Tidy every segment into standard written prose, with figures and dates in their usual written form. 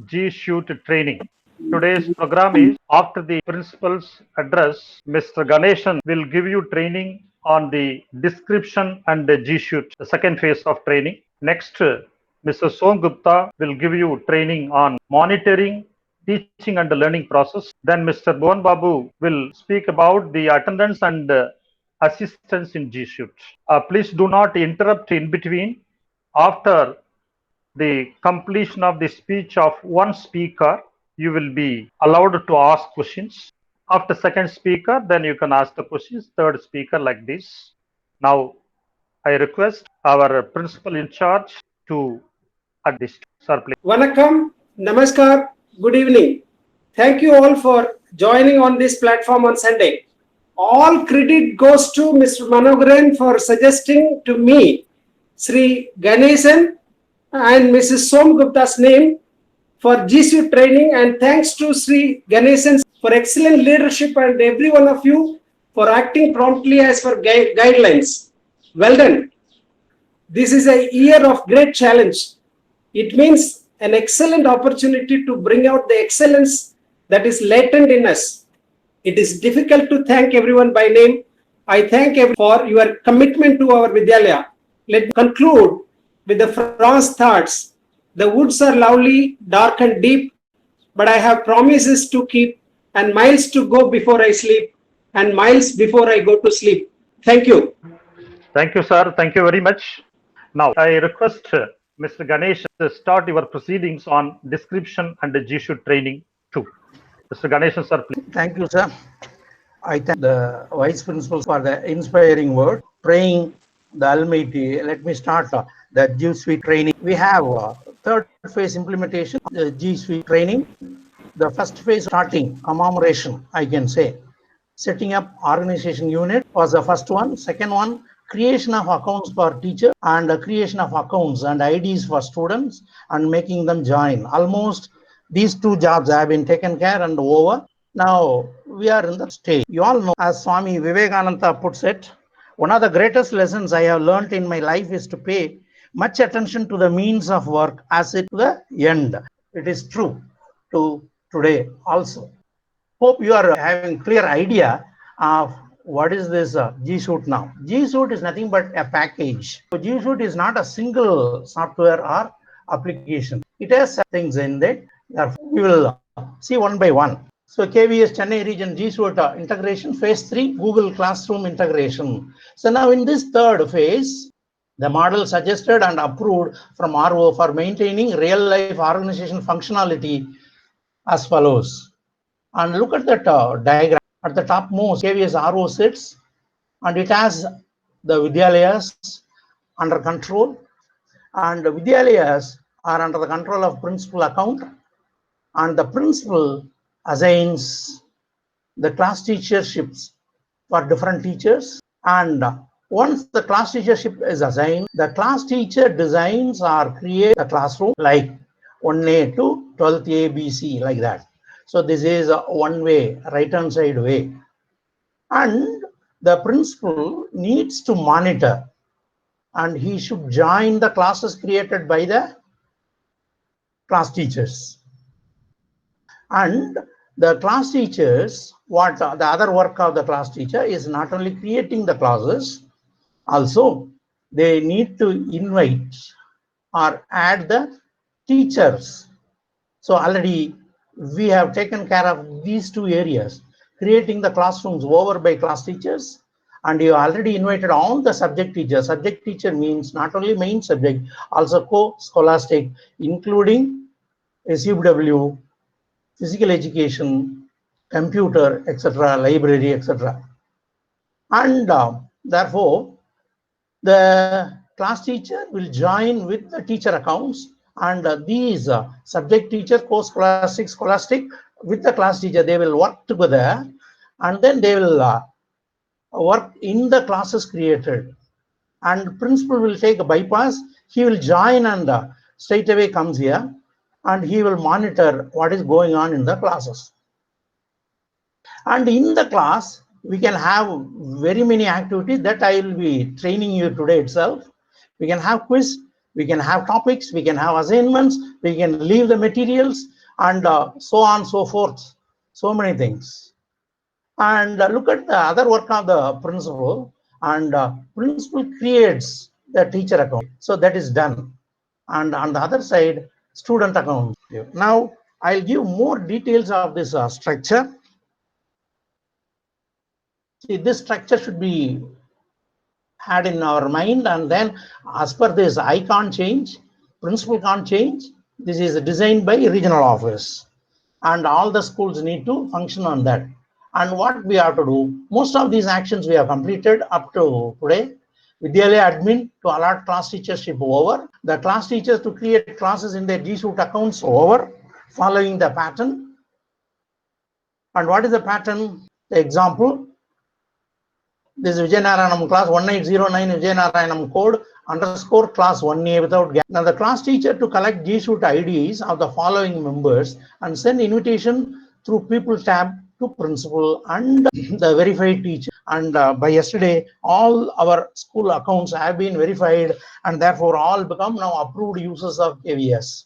G Shoot training. Today's program is after the principal's address, Mr. Ganeshan will give you training on the description and the G Shoot, the second phase of training. Next, Mr. Som Gupta will give you training on monitoring, teaching and the learning process. Then Mr. Bhuvan Babu will speak about the attendance and assistance in G Shoot. Please do not interrupt in between. After the completion of the speech of one speaker, you will be allowed to ask questions. After second speaker, then you can ask the questions. Third speaker, like this. Now, I request our principal in charge to add this. Sir, please. Vanakkam, Namaskar, good evening. Thank you all for joining on this platform on Sunday. All credit goes to Mr. Manogaran for suggesting to me Sri Ganesan and Mrs. Som Gupta's name for GSU training, and thanks to Sri Ganesan for excellent leadership and every one of you for acting promptly as per guidelines. Well done. This is a year of great challenge. It means an excellent opportunity to bring out the excellence that is latent in us. It is difficult to thank everyone by name. I thank everyone for your commitment to our Vidyalaya. Let me conclude with the Frost thoughts. The woods are lovely, dark and deep, but I have promises to keep and miles to go before I sleep and miles before I go to sleep. Thank you. Thank you, sir. Thank you very much. Now, I request Mr. Ganesh to start your proceedings on description and the GSU training too. Mr. Ganesh, sir, please. Thank you, sir. I thank the Vice Principal for the inspiring word. Praying the Almighty. Let me start the G Suite training. We have third phase implementation, the G Suite training. The first phase starting, commemoration, I can say. Setting up organization unit was the first one. Second one, creation of accounts for teacher and creation of accounts and IDs for students and making them join. Almost these two jobs have been taken care and over. Now we are in the stage. You all know, as Swami Vivekananda puts it, one of the greatest lessons I have learned in my life is to pay much attention to the means of work as it the end. It is true to today also. Hope you are having clear idea of what is this G Suite now. G Suite is nothing but a package. So G Suite is not a single software or application. It has things in it. We will see one by one. So KVS Chennai region G Suite integration, phase 3, Google Classroom integration. So now in this third phase, the model suggested and approved from RO for maintaining real life organization functionality as follows. And look at that diagram. At the topmost, KVS RO sits and it has the Vidyalayas under control, and the Vidyalayas are under the control of principal account, and the principal assigns the class teacherships for different teachers, and once the class teachership is assigned, the class teacher designs or creates a classroom like 1A to 12th ABC, like that. So this is a one-way, right-hand side way. And the principal needs to monitor, and he should join the classes created by the class teachers. And the class teachers, what the other work of the class teacher is not only creating the classes, also they need to invite or add the teachers. So already we have taken care of these two areas, creating the classrooms over by class teachers, and you already invited all the subject teachers. Subject teacher means not only main subject, also co-scholastic, including SUW, physical education, computer, etc., library, etc. And therefore, the class teacher will join with the teacher accounts, and these subject teacher, co-scholastic, scholastic, with the class teacher, they will work together, and then they will work in the classes created. And principal will take a bypass. He will join and straight away comes here, and he will monitor what is going on in the classes. And in the class, we can have very many activities that I will be training you today itself. We can have quiz, We can have topics, we can have assignments, we can leave the materials, and so on and so forth. So many things. And look at the other work of the principal, and principal creates the teacher account. So that is done. And on the other side, student account. Now, I'll give more details of this structure. See, this structure should be had in our mind, and then as per this, I can't change, principal can't change. This is designed by regional office, and all the schools need to function on that. And what we have to do, most of these actions we have completed up to today. Vidyalaya admin to allot class teachership over, the class teachers to create classes in their G Suite accounts over, following the pattern. And what is the pattern? The example, this Vijayanarayanam class 1809 Vijayanarayanam code underscore class 1A without gap. Now the class teacher to collect G Suite IDs of the following members and send invitation through people tab to principal and the verified teacher. And by yesterday, all our school accounts have been verified, and therefore all become now approved users of KVS.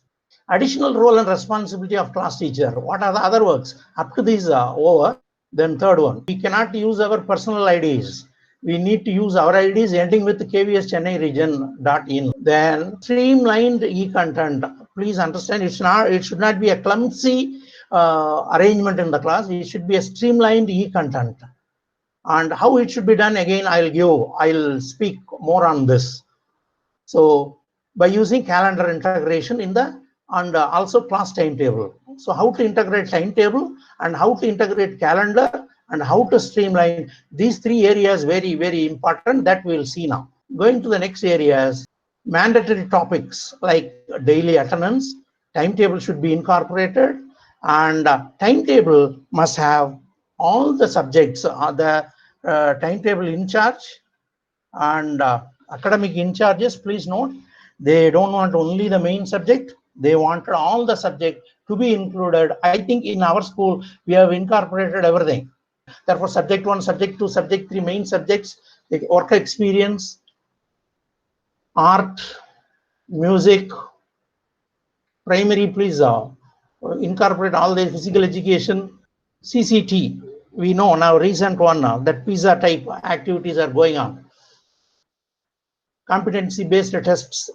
Additional role and responsibility of class teacher. What are the other works? Up to these over. Then third one, we cannot use our personal IDs. We need to use our IDs ending with KVS Chennai region.in. Then streamlined e-content. Please understand, it should not be a clumsy arrangement in the class. It should be a streamlined e-content. And how it should be done, again, I'll speak more on this. So by using calendar integration in the, and also class timetable. So how to integrate timetable and how to integrate calendar and how to streamline these three areas, very, very important, that we'll see now. Going to the next areas, mandatory topics like daily attendance, timetable should be incorporated, and timetable must have all the subjects, the timetable in charge and academic in charges. Please note, they don't want only the main subject, they wanted all the subject to be included. I think in our school we have incorporated everything. Therefore, subject 1, subject 2, subject 3, main subjects, like work experience, art, music, primary, please incorporate all the physical education, CCT. We know now, recent one now, that PISA type activities are going on. Competency-based tests.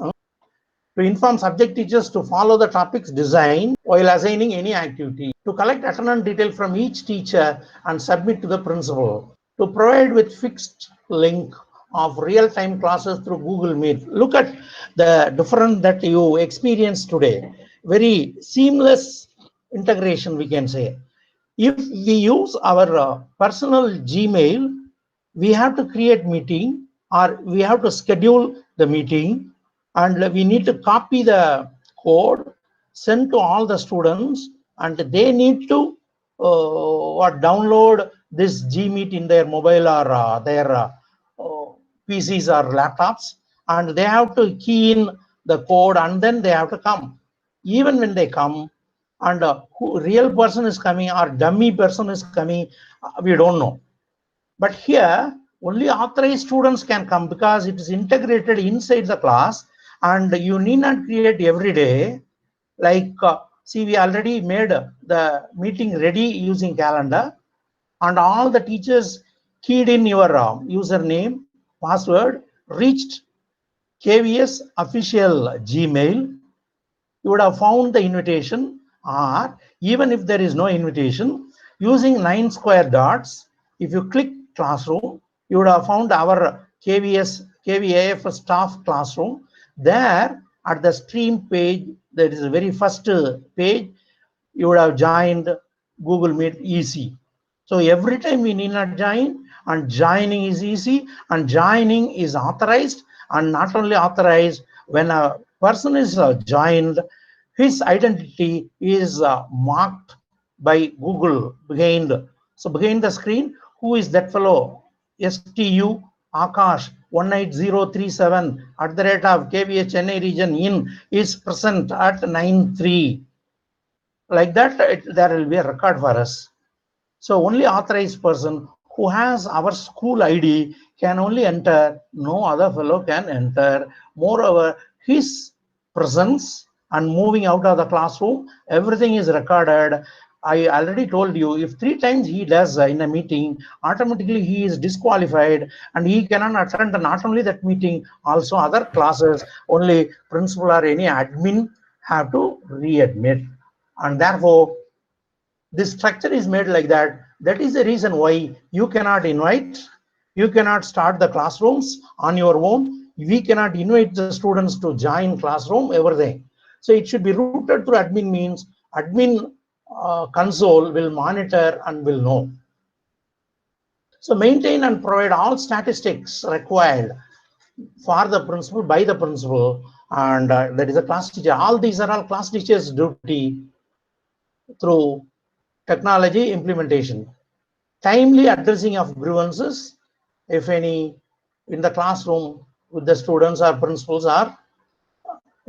To inform subject teachers to follow the topics design while assigning any activity. To collect attendance detail from each teacher and submit to the principal. To provide with fixed link of real-time classes through Google Meet. Look at the difference that you experienced today. Very seamless integration, we can say. If we use our personal Gmail, we have to create meeting, or we have to schedule the meeting, and we need to copy the code, send to all the students, and they need to download this Gmeet in their mobile or their PCs or laptops, and they have to key in the code, and then they have to come. Even when they come, and who real person is coming or dummy person is coming, we don't know. But here, only authorized students can come because it is integrated inside the class, and you need not create every day. Like, see, we already made the meeting ready using calendar, and all the teachers keyed in your username, password, reached KVS official Gmail. You would have found the invitation, or even if there is no invitation, using 9 square dots, if you click classroom, you would have found our KVAF staff classroom. There at the stream page, there is a very first page, you would have joined Google Meet easy. So every time we need not join, and joining is easy, and joining is authorized, and not only authorized, when a person is joined, his identity is marked by Google behind. So behind the screen, who is that fellow? STU Akash 18037 at the rate of KVH Chennai region in is present at 9-3. Like that, there will be a record for us. So only authorized person who has our school ID can only enter. No other fellow can enter. Moreover, his presence and moving out of the classroom, everything is recorded. I already told you, if 3 times he does in a meeting, automatically he is disqualified and he cannot attend not only that meeting, also other classes. Only principal or any admin have to readmit. And therefore, this structure is made like that. That is the reason why you cannot invite, you cannot start the classrooms on your own. We cannot invite the students to join classroom, everything. So it should be routed through admin means. Admin console will monitor and will know. So maintain and provide all statistics required for the principal, by the principal, and that is a class teacher. All these are all class teachers' duty through technology implementation. Timely addressing of grievances, if any, in the classroom with the students or principals or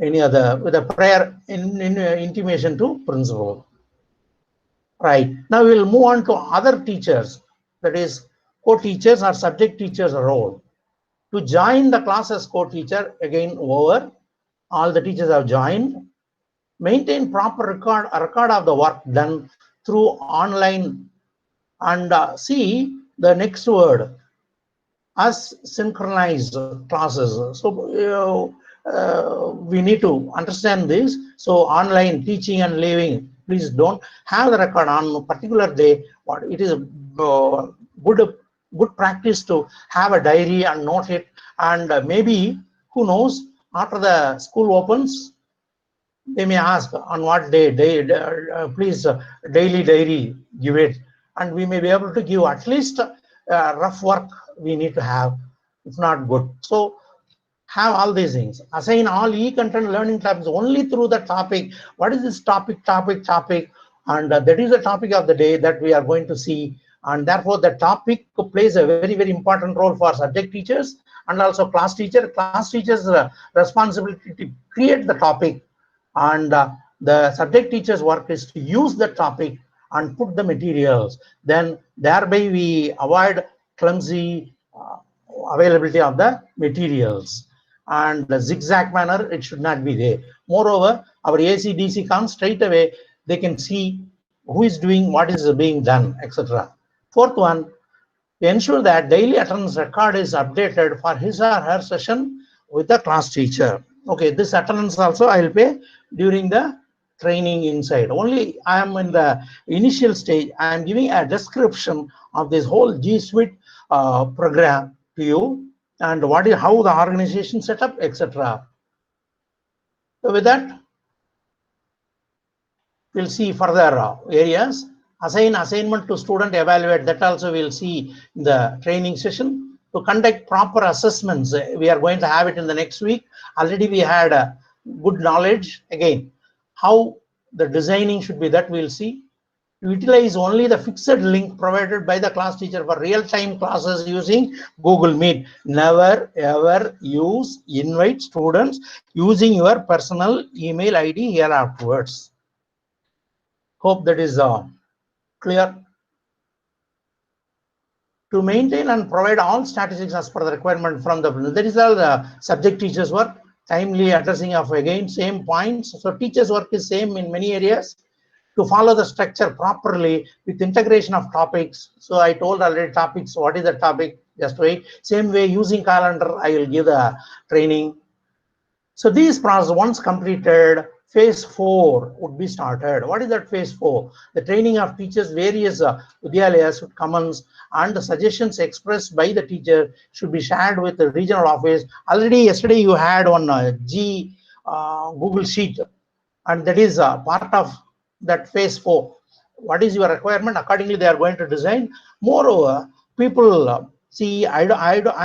any other, with a prior intimation to principal. Right. Now we'll move on to other teachers, that is co-teachers or subject teachers role. To join the class as co-teacher, again over, all the teachers have joined. Maintain proper record of the work done through online, and see the next word as synchronized classes. So we need to understand this. So online teaching and leaving, please don't have the record on a particular day. But it is good practice to have a diary and note it. And maybe, who knows, after the school opens, they may ask on what day, please daily diary, give it, and we may be able to give at least rough work we need to have, if not good. So have all these things. Assign all e-content learning topics only through the topic. What is this topic? And that is the topic of the day that we are going to see. And therefore, the topic plays a very, very important role for subject teachers and also class teacher. Class teachers' responsibility to create the topic, and the subject teacher's work is to use the topic and put the materials. Then thereby we avoid clumsy availability of the materials, and the zigzag manner, it should not be there. Moreover, our AC/DC comes straight away, they can see who is doing, what is being done, etc. Fourth one, ensure that daily attendance record is updated for his or her session with the class teacher. Okay, this attendance also I will pay during the training inside. Only I am in the initial stage. I am giving a description of this whole G Suite program to you, and what is, how the organization set up, etc. So with that, we'll see further areas. Assign assignment to student, evaluate, that also we'll see in the training session. To conduct proper assessments, we are going to have it in the next week. Already we had good knowledge. Again, how the designing should be, that we'll see. To utilize only the fixed link provided by the class teacher for real-time classes using Google Meet. Never ever use invite students using your personal email ID here afterwards. Hope that is clear. To maintain and provide all statistics as per the requirement from the, that is all the subject teachers work. Timely addressing of, again, same points. So teachers work is same in many areas. To follow the structure properly with integration of topics. So I told already topics, what is the topic, just wait. Same way, using calendar, I will give the training. So these process once completed, phase 4 would be started. What is that phase 4? The training of teachers, various Vidyalayas would commence, and the suggestions expressed by the teacher should be shared with the regional office. Already yesterday you had one Google Sheet, and that is part of that phase 4. What is your requirement? Accordingly, they are going to design. Moreover, people see, I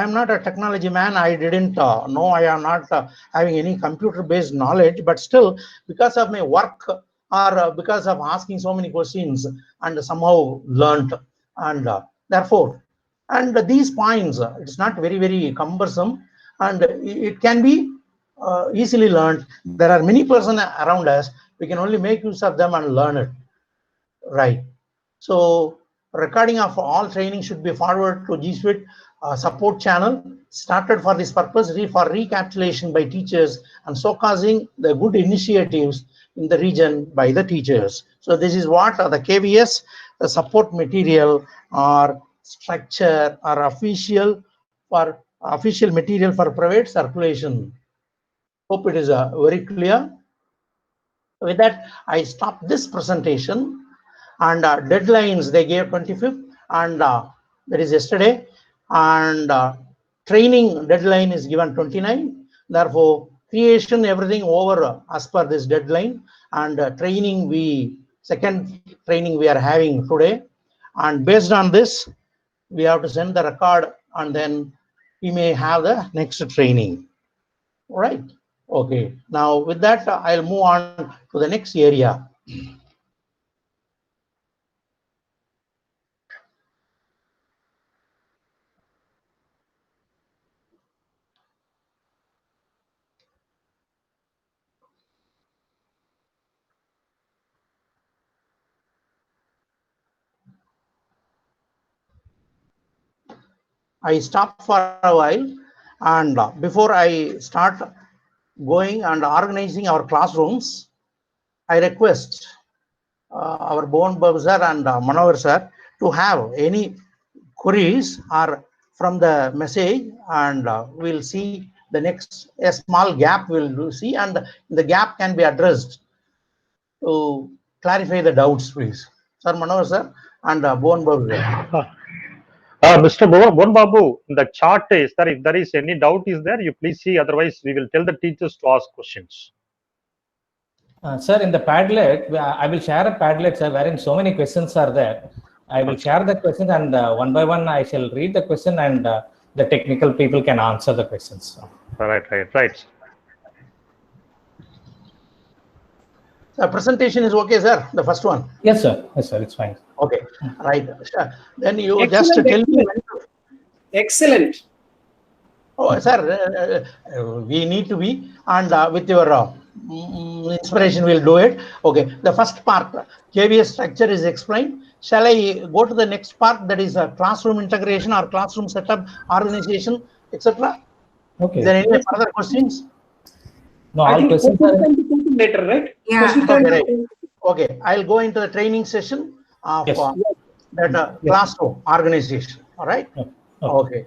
am not a technology man. I didn't know. I am not having any computer-based knowledge, but still, because of my work or because of asking so many questions, and somehow learned, and therefore, and these points, it's not very, very cumbersome, and it can be easily learned. There are many persons around us. We can only make use of them and learn it, right? So recording of all training should be forwarded to G Suite support channel started for this purpose for recapitulation by teachers and showcasing the good initiatives in the region by the teachers. So this is what the KVS, the support material or structure or official material for private circulation. Hope it is very clear. With that, I stop this presentation, and deadlines they gave 25th, and that is yesterday, and training deadline is given 29. Therefore, creation everything over as per this deadline, and training second training we are having today, and based on this we have to send the record, and then we may have the next training. Right? Okay. Now with that, I'll move on to the next area. I stop for a while, and before I start going and organizing our classrooms, I request our Bhuvan Babu sir and Manohar sir to have any queries or from the message, and we'll see the next a small gap we'll see, and the gap can be addressed to clarify the doubts, please. Sir Manohar sir and Bhuvan Babu sir. Mr. Bon Babu, the chart is that if there is any doubt is there, you please see. Otherwise, we will tell the teachers to ask questions. Sir, in the Padlet, I will share a Padlet, sir, wherein so many questions are there. I will share the questions, and one by one I shall read the question, and the technical people can answer the questions. Right. The presentation is okay, sir. The first one. Yes, sir. Yes, sir. It's fine. Okay. Right. Then you Excellent, just tell me. Excellent. Oh, sir, we need to be, and with your inspiration, we'll do it. Okay. The first part, KVS structure is explained. Shall I go to the next part, that is classroom integration or classroom setup, organization, etc.? Okay. Is there any further questions? No, all questions are later, right? Yeah. Okay, right. Okay, I'll go into the training session of Yes. that classroom organization. All right. Okay.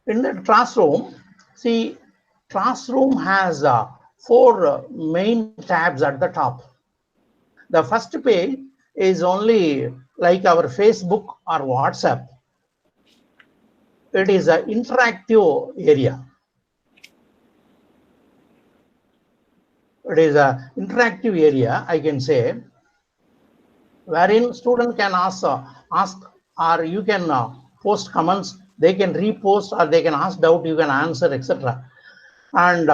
In the classroom, see, classroom has 4 main tabs at the top. The first page is only like our Facebook or WhatsApp. It is an interactive area. It is an interactive area, I can say, wherein student can ask or you can post comments. They can repost or they can ask doubt, you can answer, etc. And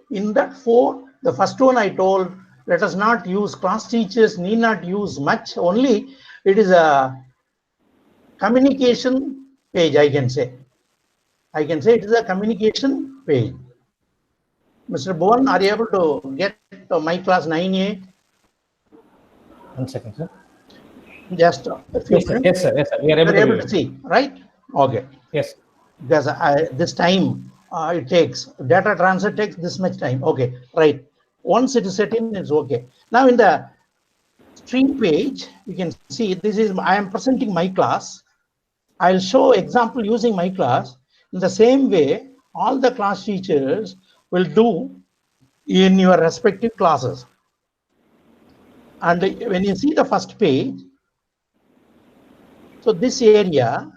in that 4, the first one I told, let us not use, class teachers need not use much, only it is a communication page, I can say. I can say it is a communication page. Mr. Bhuvan, are you able to get my class 9A? 1 second, sir. Just a few Yes, sir. minutes. Yes, sir. Yes, sir. We are able to see, right? Okay. Yes. Because this time it takes, data transfer takes this much time. Okay, right. Once it is set in, it's okay. Now in the stream page, you can see this is, I am presenting my class. I'll show example using my class. In the same way, all the class teachers will do in your respective classes. And when you see the first page, so this area,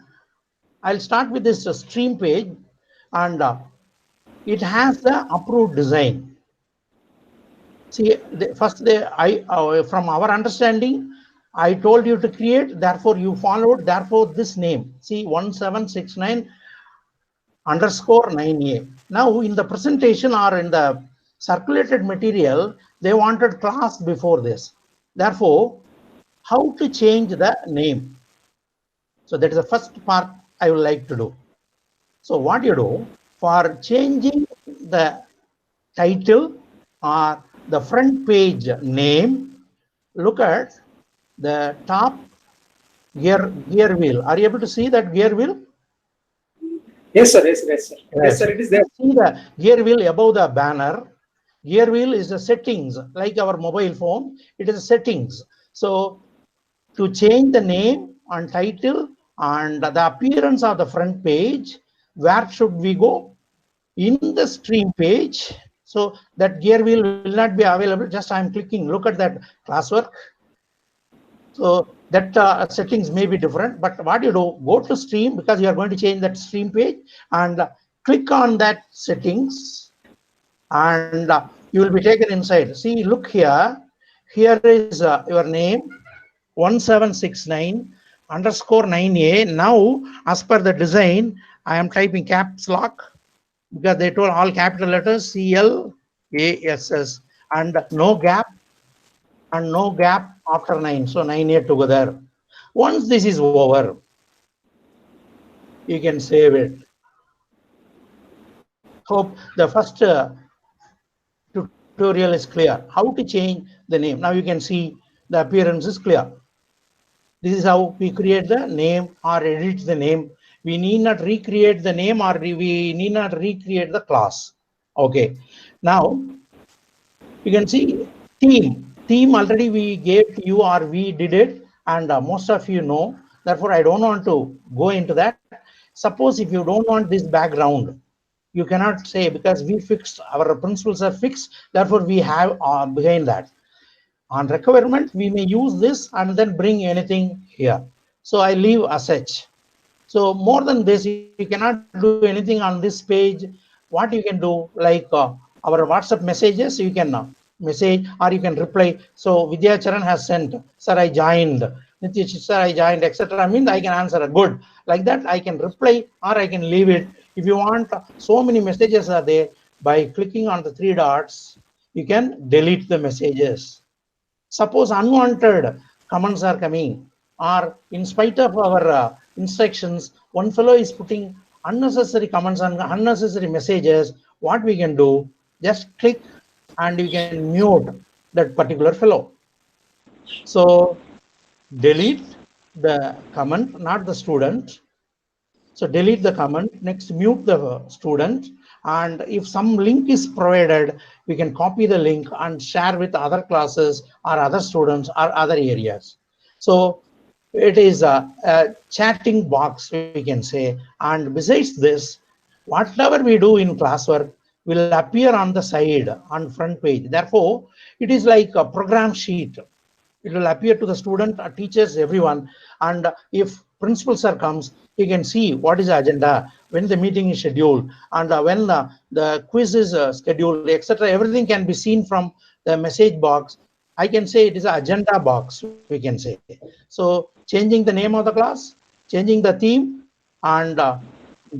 I'll start with this stream page, and it has the approved design. See, from our understanding, I told you to create, therefore you followed, therefore this name, see 1769_9A. Now in the presentation or in the circulated material, they wanted class before this. Therefore, how to change the name? So that is the first part I would like to do. So what you do for changing the title or the front page name, look at the top gear wheel. Are you able to see that gear wheel? Yes, sir. Yes, yes, sir. Yes, sir. It is there. See the gear wheel above the banner. Gear wheel is the settings, like our mobile phone. It is settings. So to change the name and title and the appearance of the front page, where should we go? In the stream page. So that gear wheel will not be available. Just I'm clicking. Look at that classwork. So that settings may be different, but what you do, go to stream, because you are going to change that stream page, and click on that settings, and you will be taken inside. See, look here. Here is your name 1769 underscore 9A. Now, as per the design, I am typing caps lock because they told all capital letters CLASS and no gap, and no gap after 9. So 9A together. Once this is over, you can save it. Hope the first tutorial is clear. How to change the name. Now you can see the appearance is clear. This is how we create the name or edit the name. We need not recreate the name, or we need not recreate the class. Okay. Now you can see theme. Theme already we gave to you, or we did it, and most of you know. Therefore, I don't want to go into that. Suppose if you don't want this background, you cannot say, because we fixed, our principles are fixed. Therefore, we have behind that. On requirement, we may use this and then bring anything here. So I leave as such. So more than this, you cannot do anything on this page. What you can do, like our WhatsApp messages, you can message or you can reply. So Vidya Charan has sent, sir, I joined. Nitish, sir, I joined, etc. I mean, I can answer good. Like that, I can reply or I can leave it. If you want, so many messages are there. By clicking on the 3 dots, you can delete the messages. Suppose unwanted comments are coming, or in spite of our instructions, one fellow is putting unnecessary comments and unnecessary messages. What we can do, just click and you can mute that particular fellow. So delete the comment, not the student. So delete the comment, next mute the student, and if some link is provided, we can copy the link and share with other classes or other students or other areas. So it is a chatting box, we can say. And besides this, whatever we do in classwork will appear on the side, on front page. Therefore, it is like a program sheet. It will appear to the student, teachers, everyone. And if principal sir comes, he can see what is the agenda, when the meeting is scheduled, and when the quiz is scheduled, etc. Everything can be seen from the message box. I can say it is an agenda box, we can say. So changing the name of the class, changing the theme, and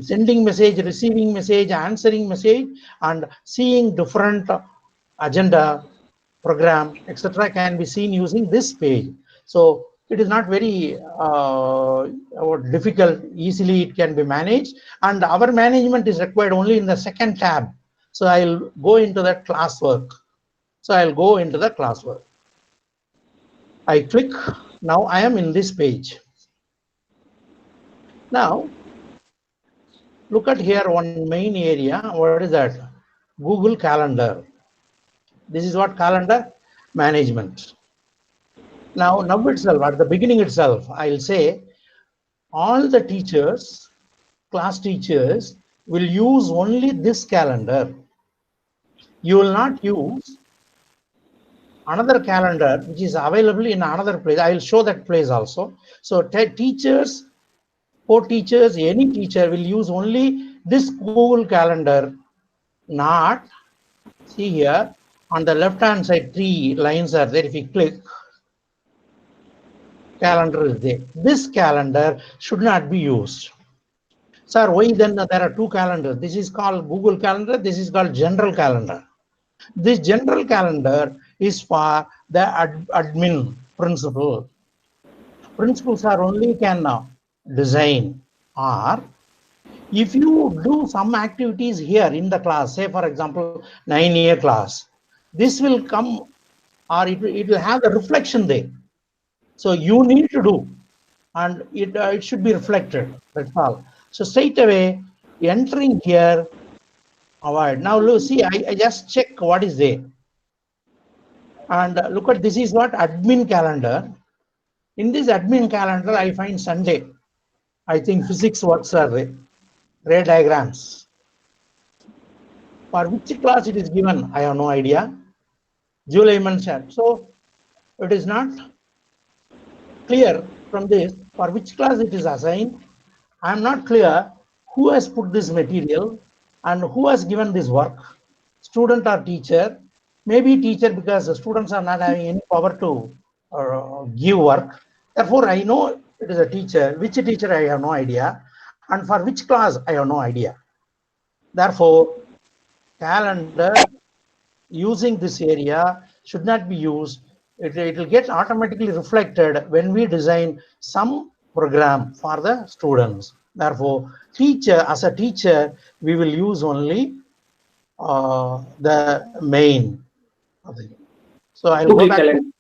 sending message, receiving message, answering message, and seeing different agenda, program, etc. can be seen using this page. So it is not very difficult. Easily it can be managed, and our management is required only in the second tab. So I'll go into that classwork. So I'll go into the classwork. I click. Now I am in this page. Now look at here, one main area. What is that? Google Calendar. This is what calendar management. Now itself, at the beginning itself, I'll say all the teachers, class teachers, will use only this calendar. You will not use another calendar which is available in another place. I will show that place also. So teachers, co-teachers, any teacher will use only this Google Calendar, not, see here, on the left hand side, 3 lines are there. If you click, calendar is there. This calendar should not be used. Sir, why then there are 2 calendars? This is called Google Calendar. This is called general calendar. This general calendar is for the admin principal. Principals are only can design, or if you do some activities here in the class, say for example 9-year class, this will come, or it will have the reflection there. So you need to do, and it should be reflected. That's all. So straight away entering here, avoid. Now look, see, I just check what is there, and look at this is what admin calendar. In this admin calendar, I find Sunday. I think physics works are there. Ray diagrams. For which class it is given, I have no idea. July mentioned. So it is not clear from this for which class it is assigned. I am not clear who has put this material and who has given this work, student or teacher. Maybe teacher, because the students are not having any power to give work. Therefore, I know it is a teacher. Which teacher, I have no idea. And for which class, I have no idea. Therefore, calendar using this area should not be used. It will get automatically reflected when we design some program for the students. Therefore, as a teacher, we will use only the main. So I'll go Google back. Calendar.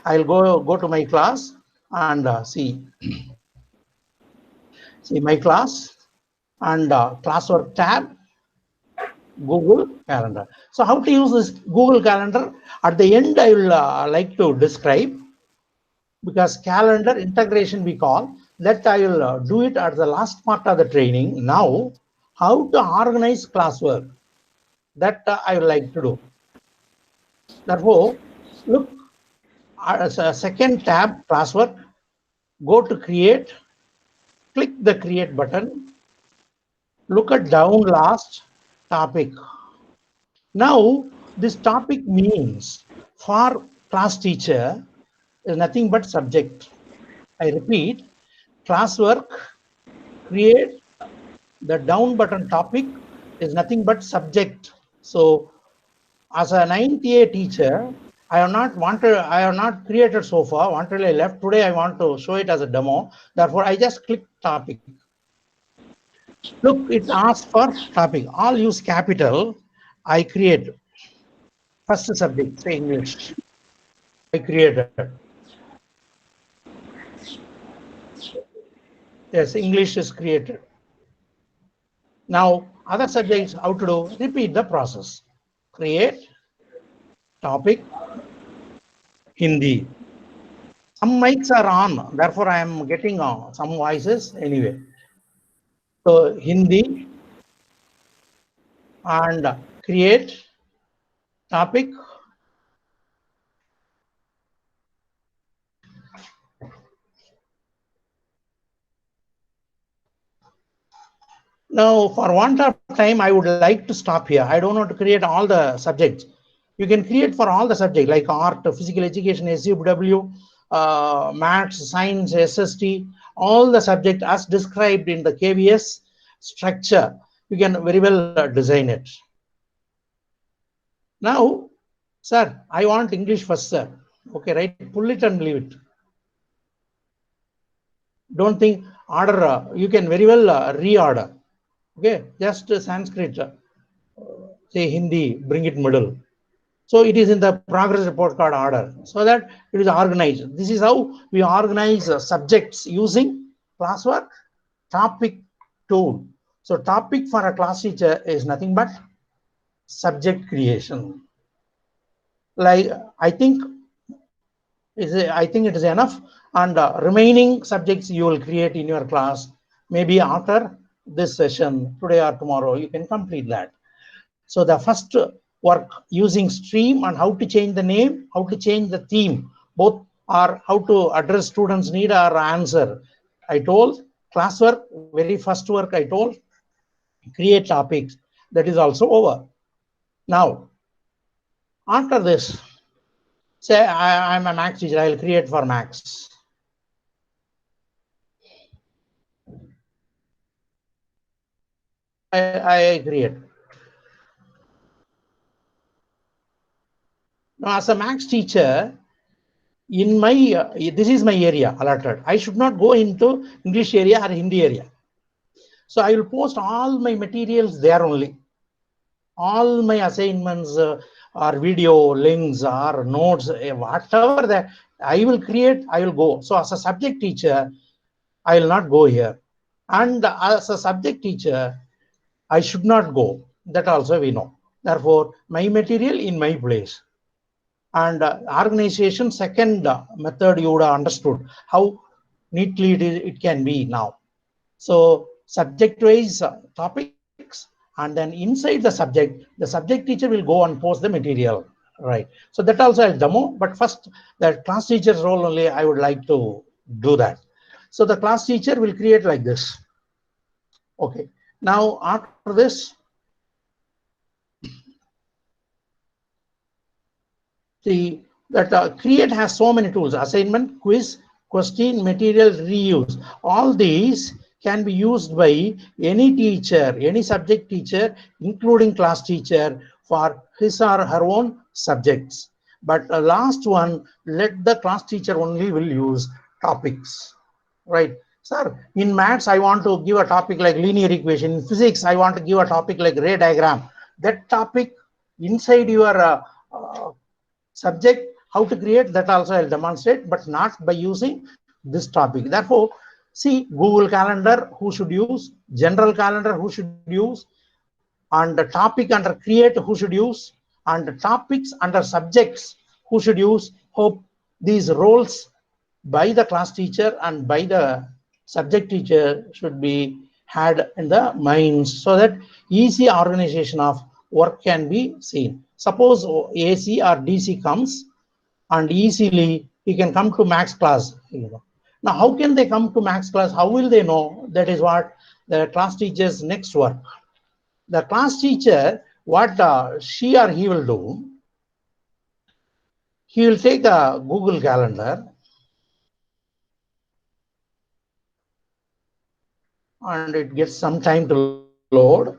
I'll go to my class and see my class and classwork tab. Google Calendar. So how to use this Google Calendar? At the end, I will like to describe, because calendar integration we call that. I will do it at the last part of the training. Now, how to organize classwork, that I would like to do. Therefore, look at a second tab, classwork. Go to create, click the create button. Look at down last topic. Now, this topic means for class teacher is nothing but subject. I repeat, classwork, create, the down button topic is nothing but subject. So as a 9th A teacher, I have not created so far, until I left. Today I want to show it as a demo. Therefore, I just click topic. Look, it asks for topic. I'll use capital. I create first subject, say English. I created. Yes, English is created. Now, other subjects, how to do? Repeat the process. Create, topic, Hindi. Some mics are on, therefore I am getting some voices anyway. So, Hindi and create, topic, now for want of time, I would like to stop here. I don't want to create all the subjects. You can create for all the subjects like art, physical education, SUW, maths, science, SST, all the subject as described in the KVS structure. You can very well design it. Now, sir, I want English first, sir. Okay, right? Pull it and leave it. Don't think order. You can very well reorder. Okay, just Sanskrit, say Hindi, bring it middle. So it is in the progress report card order, so that it is organized. This is how we organize subjects using classwork topic tool. So topic for a class teacher is nothing but subject creation. Like I think it is enough, and remaining subjects you will create in your class. Maybe after this session, today or tomorrow, you can complete that. So the first work using stream and how to change the name, how to change the theme, both are how to address students' need or answer. I told classwork, very first work I told, create topics. That is also over. Now, after this, say I'm a max teacher, I'll create for max. I create. Now, as a maths teacher, in my this is my area allotted. I should not go into English area or Hindi area. So I will post all my materials there only. All my assignments or video links or notes, whatever that I will create, I will go. So as a subject teacher, I will not go here. And as a subject teacher, I should not go. That also we know. Therefore, my material in my place. And organization, second method you would have understood how neatly it can be now. So subject-wise topics, and then inside the subject teacher will go and post the material, right? So that also I'll demo, but first the class teacher's role only I would like to do that. So the class teacher will create like this. Okay, now after this, see that create has so many tools: assignment, quiz, question, material, reuse. All these can be used by any teacher, any subject teacher, including class teacher, for his or her own subjects. But the last one, let the class teacher only will use topics, right? Sir, in maths, I want to give a topic like linear equation. In physics, I want to give a topic like ray diagram. That topic inside your subject, how to create, that also I'll demonstrate, but not by using this topic. Therefore, see, Google Calendar, who should use, general calendar, who should use, and the topic under create, who should use, and the topics under subjects, who should use. Hope these roles by the class teacher and by the subject teacher should be had in the minds, so that easy organization of work can be seen. Suppose AC or DC comes, and easily he can come to max class. Now, how can they come to max class? How will they know? That is what the class teacher's next work. The class teacher, what she or he will do, he will take a Google Calendar and it gets some time to load.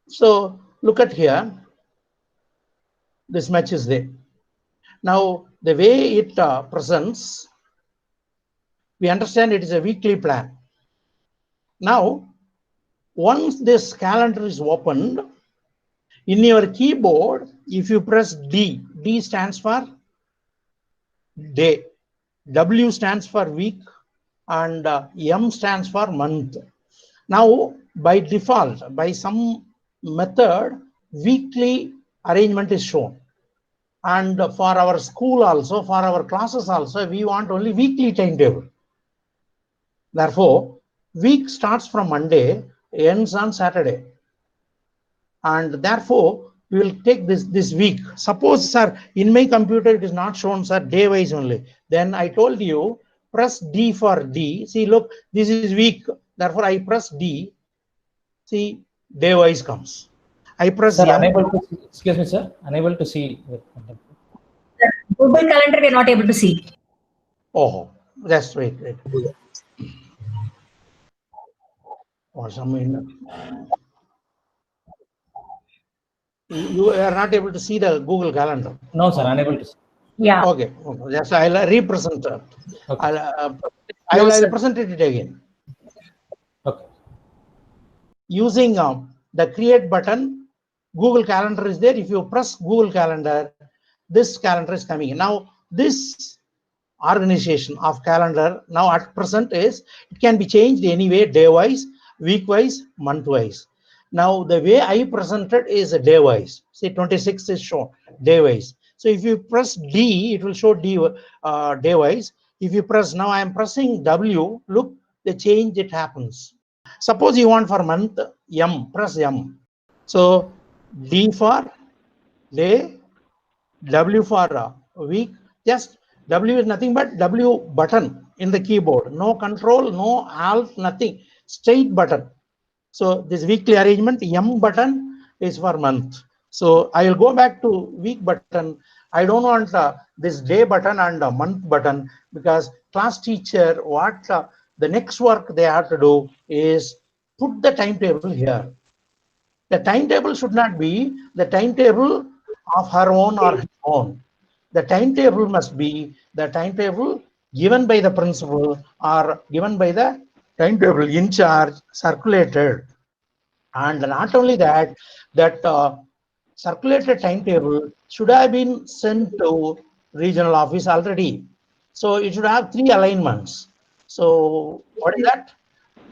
So look at here, this much is there. Now the way it presents, we understand it is a weekly plan. Now once this calendar is opened, in your keyboard, if you press D, D stands for day, W stands for week, and M stands for month. Now by default, by some method, weekly arrangement is shown. And for our school also, for our classes also, we want only weekly timetable. Therefore, week starts from Monday, ends on Saturday. And therefore, we will take this week. Suppose, sir, in my computer, it is not shown, sir, day-wise only. Then I told you, press D for D. See, look, this is week. Therefore, I press D. See, day-wise comes. I press Sir, M. unable to see. Excuse me, sir. Unable to see. Google Calendar, we are not able to see. Oh, just wait. Or some you are not able to see the Google Calendar. No, sir, unable to see. Yeah. Okay. Yes, I'll represent. Okay. I'll present it again. Okay. Using the create button, Google Calendar is there. If you press Google Calendar, this calendar is coming. Now, this organization of calendar now at present is, it can be changed anyway, day-wise, week-wise, month-wise. Now, the way I presented is day-wise. See, 26 is shown day-wise. So if you press D, it will show day-wise. If you press, now I am pressing W, look, the change, it happens. Suppose you want for month, M, press M. So D for day, W for week, just W is nothing but W button in the keyboard. No control, no alt, nothing, straight button. So this weekly arrangement, M button is for month. So I will go back to week button. I don't want this day button and month button, because class teacher, what the next work they have to do is put the timetable here. The timetable should not be the timetable of her own or his own. The timetable must be the timetable given by the principal or given by the timetable in charge, circulated. And not only that, that circulated timetable should have been sent to regional office already. So it should have 3 alignments. So what is that?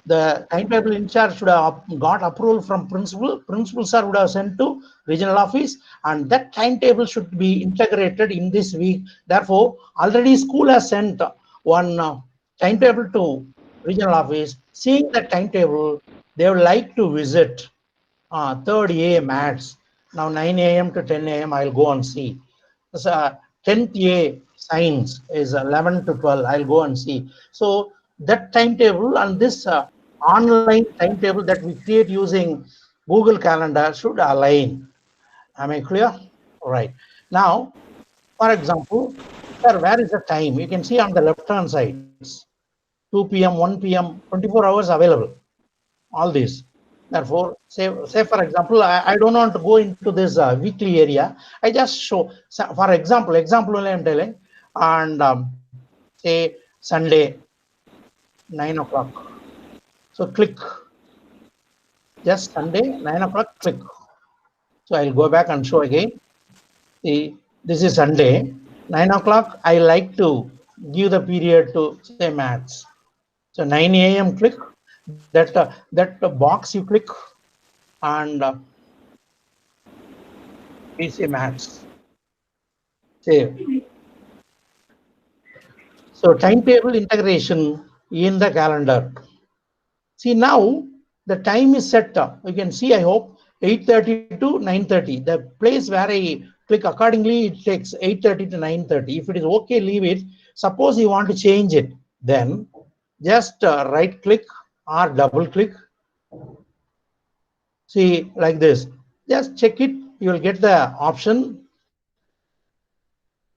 The timetable in charge should have got approval from principal. Principal sir would have sent to regional office, and that timetable should be integrated in this week. Therefore, already school has sent one timetable to regional office. Seeing that timetable, they would like to visit 3rd A maths. Now 9 a.m. to 10 a.m. I'll go and see. So 10th A science is 11 to 12. I'll go and see. So that timetable and this online timetable that we create using Google Calendar should align. Am I clear? Right. Now, for example, sir, where is the time? You can see on the left-hand side, 2 p.m., 1 p.m., 24 hours available. All these. Therefore, say for example, I don't want to go into this weekly area. I just show, for example only I'm telling, and say Sunday, 9 o'clock. So click, just Sunday, 9 o'clock, click. So I'll go back and show again. See, this is Sunday, 9 o'clock. I like to give the period to say maths. So 9 a.m. click, that box you click, and we say maths. Save. So timetable integration in the calendar. See, now the time is set up. You can see, I hope, 8:30 to 9:30. The place where I click accordingly, it takes 8:30 to 9:30. If it is okay, leave it. Suppose you want to change it, then just right click or double click. See, like this. Just check it. You will get the option.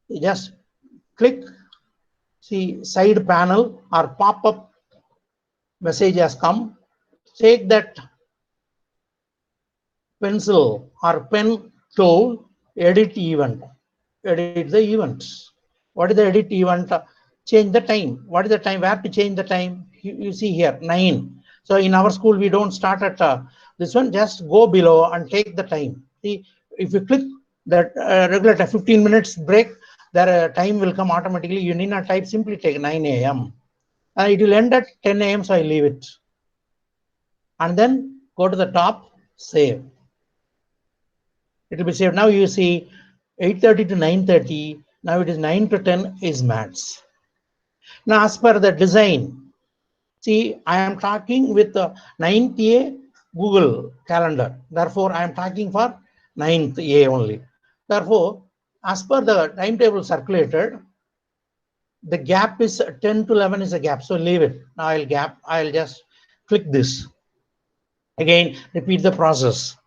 You just click. See, side panel or pop-up message has come. Take that pencil or pen tool, edit event. Edit the events. What is the edit event? Change the time. What is the time? Where to change the time? You see here, 9. So in our school, we don't start at this one. Just go below and take the time. See, if you click that regular 15 minutes break, the time will come automatically. You need not type, simply take 9 a.m. And it will end at 10 a.m. So I leave it. And then go to the top, save. It will be saved. Now you see 8:30 to 9:30. Now it is 9 to 10 is maths. Now as per the design, see, I am talking with the 9th A Google Calendar. Therefore, I am talking for 9th A only. Therefore, as per the timetable circulated, the gap is 10 to 11 is a gap. So leave it. Now I'll just click this. Again, repeat the process.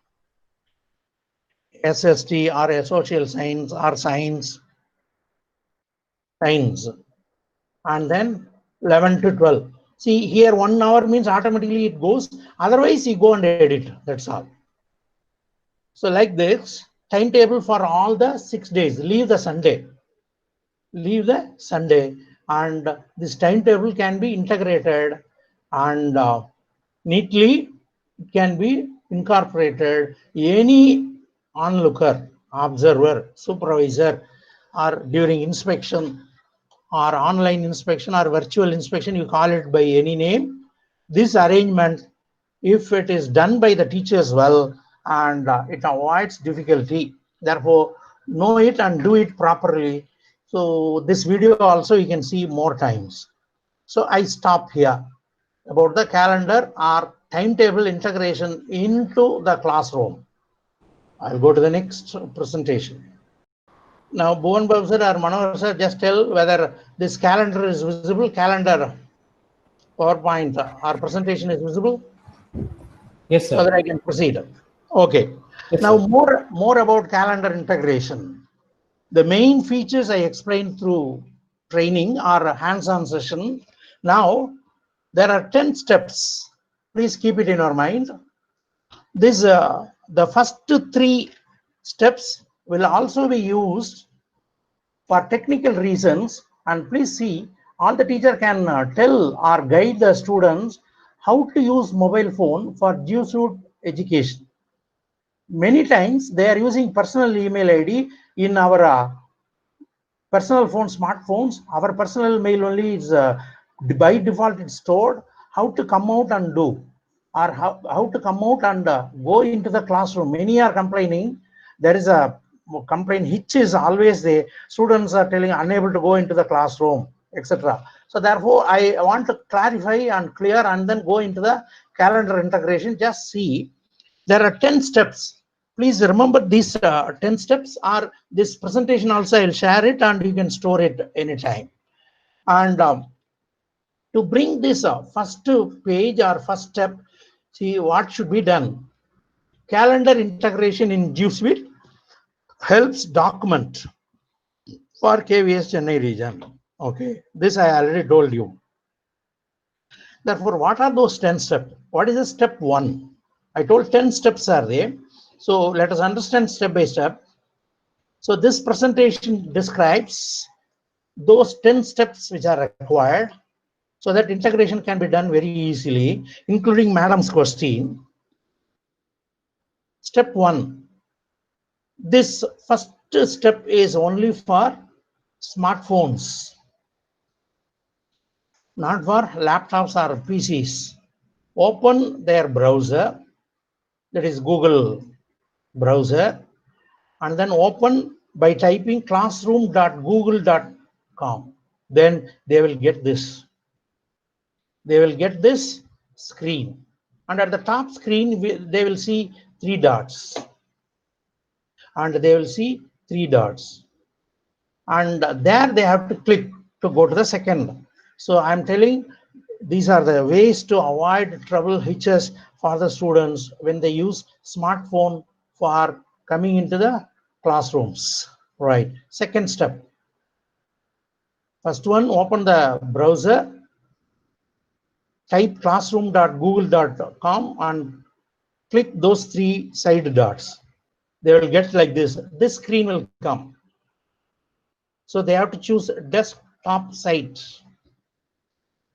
SST or a social science or science, and then 11 to 12. See here, 1 hour means automatically it goes. Otherwise, you go and edit. That's all. So like this, timetable for all the 6 days. Leave the Sunday. Leave the Sunday, and this timetable can be integrated and neatly it can be incorporated. Any onlooker, observer, supervisor, or during inspection or online inspection or virtual inspection, you call it by any name. This arrangement, if it is done by the teachers well, and it avoids difficulty. Therefore, know it and do it properly. So this video also you can see more times. So I stop here about the calendar or timetable integration into the classroom. I'll go to the next presentation. Now, Bhuvan Babu sir or Manohar sir, just tell whether this calendar is visible, calendar PowerPoint or presentation is visible. Yes, sir. So that I can proceed. Okay. Yes, now sir. more about calendar integration. The main features I explained through training or hands-on session. Now there are 10 steps. Please keep it in your mind. This the first 3 steps will also be used for technical reasons, and please see, all the teacher can tell or guide the students how to use mobile phone for G Suite education. Many times they are using personal email ID in our personal phone, smartphones. Our personal mail only is by default it's stored. How to come out and do, or how to come out and go into the classroom. Many are complaining. There is a complaint hitch is always there. Students are telling unable to go into the classroom, etc. So therefore, I want to clarify and clear and then go into the calendar integration. Just see, there are 10 steps. Please remember these 10 steps, or this presentation also I'll share it and you can store it anytime. And to bring this first page or first step, see what should be done. Calendar integration in G Suite helps document for KVS Chennai region. Okay, this I already told you. Therefore, what are those 10 steps? What is the step 1? I told 10 steps are there. So let us understand step by step. So this presentation describes those 10 steps which are required so that integration can be done very easily, including madam's question. Step 1. This first step is only for smartphones, not for laptops or PCs. Open their browser, that is Google browser, and then open by typing classroom.google.com. Then they will get this. They will get this screen. And at the top screen, they will see 3 dots. And they will see 3 dots. And there they have to click to go to the second. So I'm telling these are the ways to avoid trouble hitches for the students when they use smartphone for coming into the classrooms. Right. Second step. First one, open the browser, type classroom.google.com and click those 3 side dots. They will get like this. This screen will come. So they have to choose desktop site.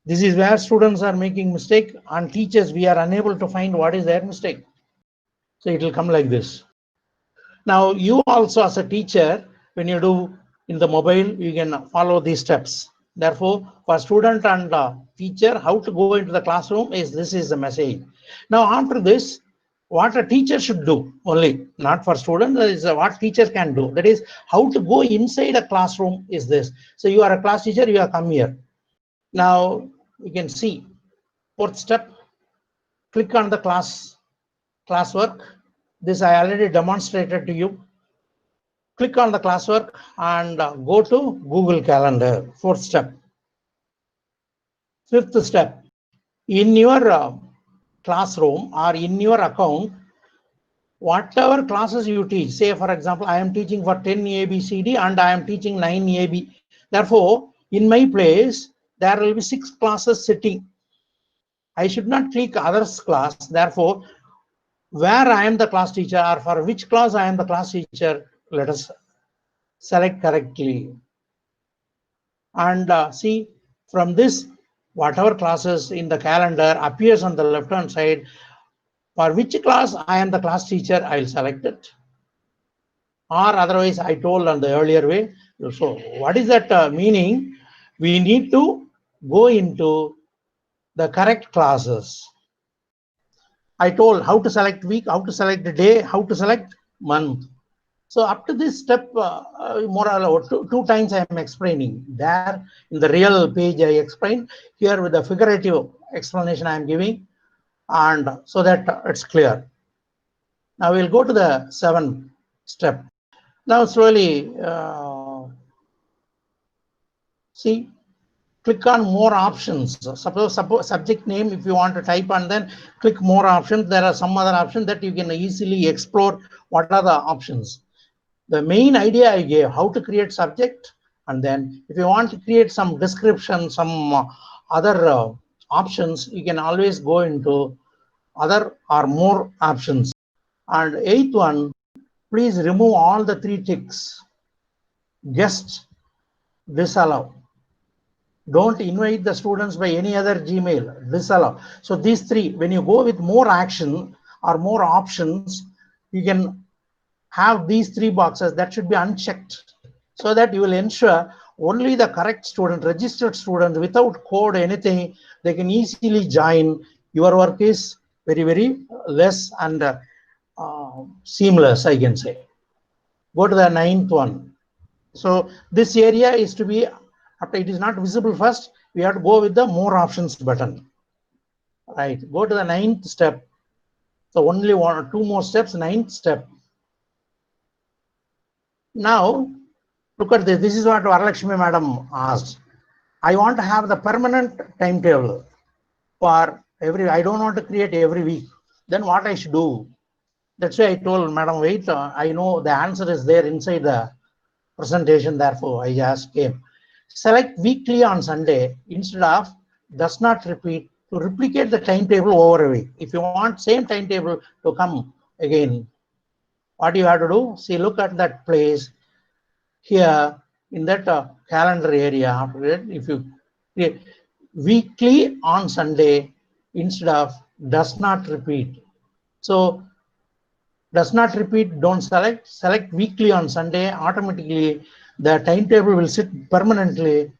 This is where students are making mistake, and teachers, we are unable to find what is their mistake. So it will come like this. Now you also as a teacher, when you do in the mobile, you can follow these steps. Therefore, for student and teacher, how to go into the classroom is this is the message. Now after this, what a teacher should do only, not for students, is what teacher can do. That is how to go inside a classroom is this. So you are a class teacher, you have come here. Now you can see 4th step, click on the classwork. This I already demonstrated to you. Click on the classwork and go to Google Calendar. 4th step. 5th step, in your classroom or in your account, whatever classes you teach, say for example, I am teaching for 10 ABCD and I am teaching 9 AB. Therefore, in my place, there will be 6 classes sitting. I should not click others class. Therefore, where I am the class teacher or for which class I am the class teacher, let us select correctly. And see, from this, whatever classes in the calendar appears on the left hand side, for which class I am the class teacher, I'll select it. Or otherwise, I told on the earlier way. So what is that meaning? We need to go into the correct classes. I told how to select week, how to select the day, how to select month. So up to this step, more or less 2 times I am explaining. There in the real page I explained. Here with the figurative explanation I am giving, and so that it's clear. Now we'll go to the 7th step. Now slowly see, click on more options. Suppose subject name, if you want to type and then click more options, there are some other options that you can easily explore. What are the options? The main idea I gave, how to create subject, and then if you want to create some description, some other options, you can always go into other or more options. And eighth one, please remove all the 3 ticks. Just disallow. Don't invite the students by any other Gmail. Disallow. So these 3, when you go with more action or more options, you can have these 3 boxes that should be unchecked, so that you will ensure only the correct student, registered student without code anything, they can easily join. Your work is very, very less and seamless, I can say. Go to the 9th one. So this area is to be, after it is not visible first, we have to go with the more options button. Right. Go to the 9th step. So only 1 or 2 more steps, 9th step. Now, look at this. This is what Varalakshmi madam asked. I want to have the permanent timetable for every, I don't want to create every week. Then what I should do? That's why I told madam, wait, I know the answer is there inside the presentation. Therefore, I just came. Select weekly on Sunday instead of does not repeat, to replicate the timetable over a week. If you want same timetable to come again, what you have to do? See, look at that place here in that calendar area. After that, if you create weekly on Sunday instead of does not repeat. So does not repeat, don't select. Select weekly on Sunday. Automatically, the timetable will sit permanently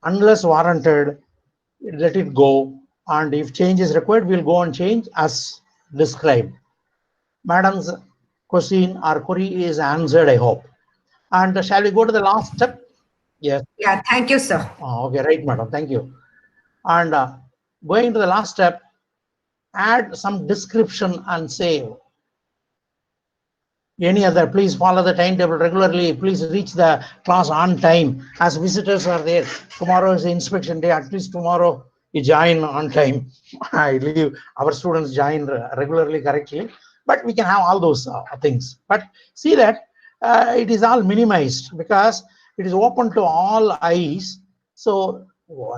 unless warranted. Let it go. And if change is required, we'll go and change as described. Madam's question or query is answered, I hope. And shall we go to the last step? Yes. Yeah, thank you, sir. Okay, right, madam. Thank you. And going to the last step, add some description and save. Any other, please follow the timetable regularly. Please reach the class on time. As visitors are there, tomorrow is the inspection day. At least tomorrow you join on time. I believe our students join regularly, correctly. But we can have all those things. But see that it is all minimized because it is open to all eyes. So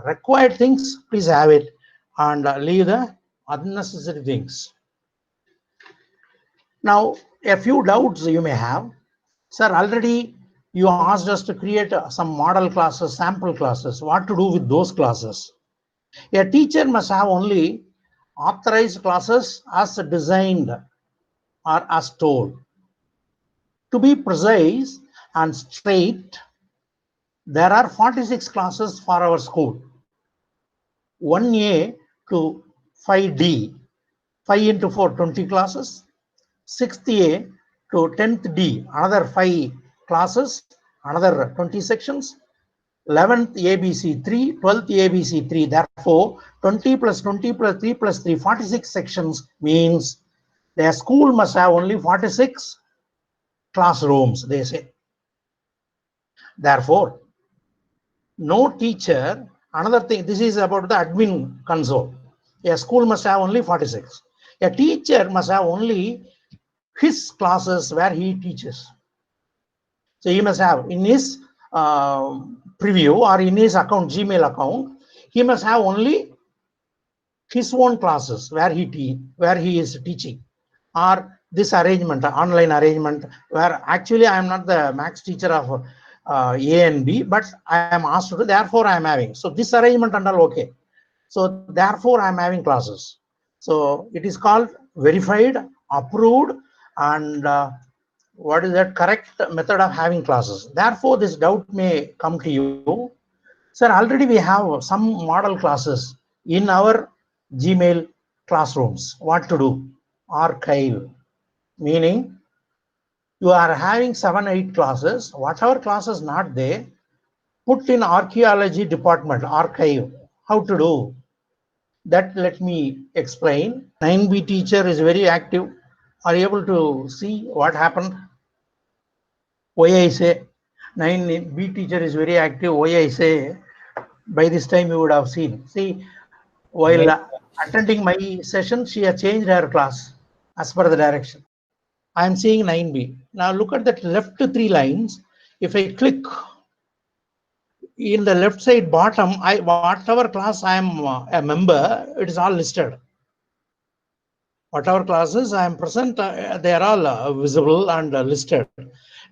required things, please have it, and leave the unnecessary things. Now, a few doubts you may have. Sir, already you asked us to create some model classes, sample classes. What to do with those classes? A teacher must have only authorized classes as designed or as told. To be precise and straight, there are 46 classes for our school. 1A to 5D, 5 into 4, 20 classes. 6th A to 10th D, another 5 classes, another 20 sections. 11th ABC 3, 12th ABC 3. Therefore, 20 plus 20 plus 3 plus 3, 46 sections means their school must have only 46 classrooms, they say. Therefore, no teacher, another thing, this is about the admin console. A school must have only 46. A teacher must have only his classes where he teaches. So he must have in his preview or in his account, Gmail account, he must have only his own classes where he is teaching, or this arrangement, online arrangement, where actually I am not the max teacher of A and B, but I am asked to do, therefore I am having. So this arrangement and all okay. So therefore I am having classes. So it is called verified, approved, and what is that correct method of having classes. Therefore this doubt may come to you. Sir, already we have some model classes in our Gmail classrooms. What to do? Archive, meaning you are having 7, 8 classes. Whatever classes not there, put in archaeology department, archive. How to do that? Let me explain. 9B teacher is very active. Are you able to see what happened? Why I say 9B teacher is very active? Why I say by this time you would have seen. See, while attending my session, she has changed her class as per the direction. I am seeing 9B. Now look at that left 3 lines. If I click in the left side bottom, whatever class I am a member, it is all listed. whatever classes I am present, they are all visible and listed.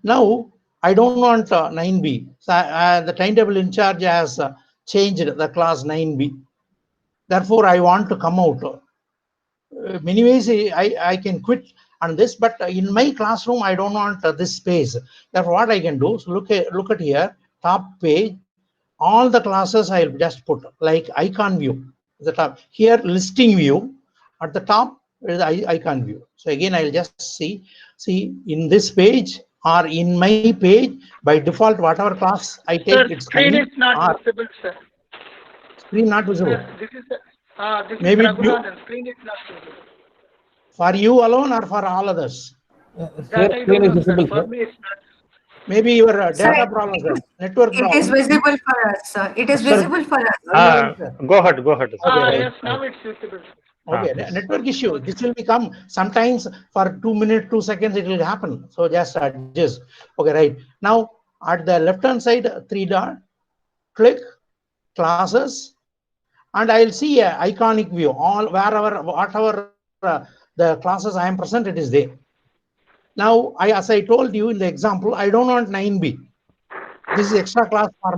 Now, I don't want 9B. So the timetable in charge has changed the class 9B. Therefore, I want to come out. Many ways I can quit on this, but in my classroom, I don't want this space. Therefore, what I can do, so look at here, top page, all the classes I'll just put like icon view. The top here, listing view. At the top is the icon view. So again, I'll just see in this page or in my page, by default, whatever class I take, Sir, it's screen coming. is not visible, sir. Screen not visible. Sir, this is Maybe Raghunathan. Screen is not visible. for you alone or for all others. Here, That I screen don't is know, sir. visible, For sir. me, it's not. Maybe your Sir, data problem, sir. Network it problem. is visible for us, sir. It is Sir, visible for us. Go ahead. Go ahead. Okay. Yes, now it's visible. Okay, Yes. network issue. This will become sometimes for 2 minutes, 2 seconds, it will happen. So just adjust. Okay, right. Now at the left hand side, 3 dot, click classes, and I'll see a iconic view. All wherever, whatever the classes I am present, it is there. Now, as I told you in the example, I don't want 9B. This is extra class for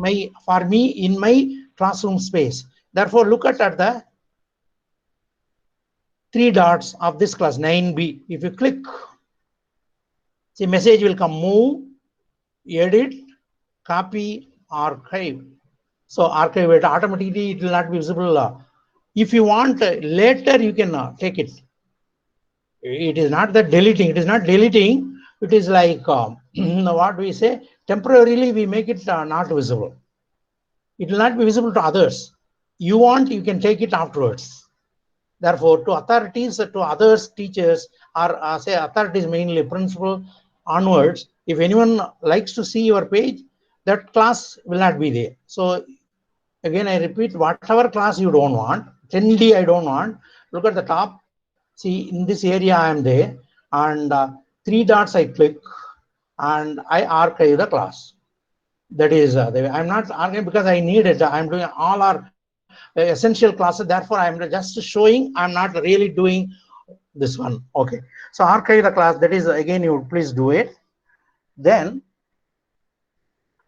me in my classroom space. Therefore, look at the 3 dots of this class 9B. If you click, see message will come: move, edit, copy, archive. So archive it automatically, it will not be visible. If you want later, you can take it. It is not that deleting. It is not deleting. It is like what we say, temporarily we make it not visible. It will not be visible to others. You want, you can take it afterwards. Therefore, to authorities, to others, teachers, or say authorities, mainly principal onwards, if anyone likes to see your page, that class will not be there. So again, I repeat, whatever class you don't want, 10D I don't want, look at the top. See, in this area I am there, and 3 dots I click, and I archive the class. That is, I'm not archiving because I need it. I'm doing all our essential classes. Therefore, I'm just showing. I'm not really doing this one. Okay. So archive the class. That is, again, you please do it. Then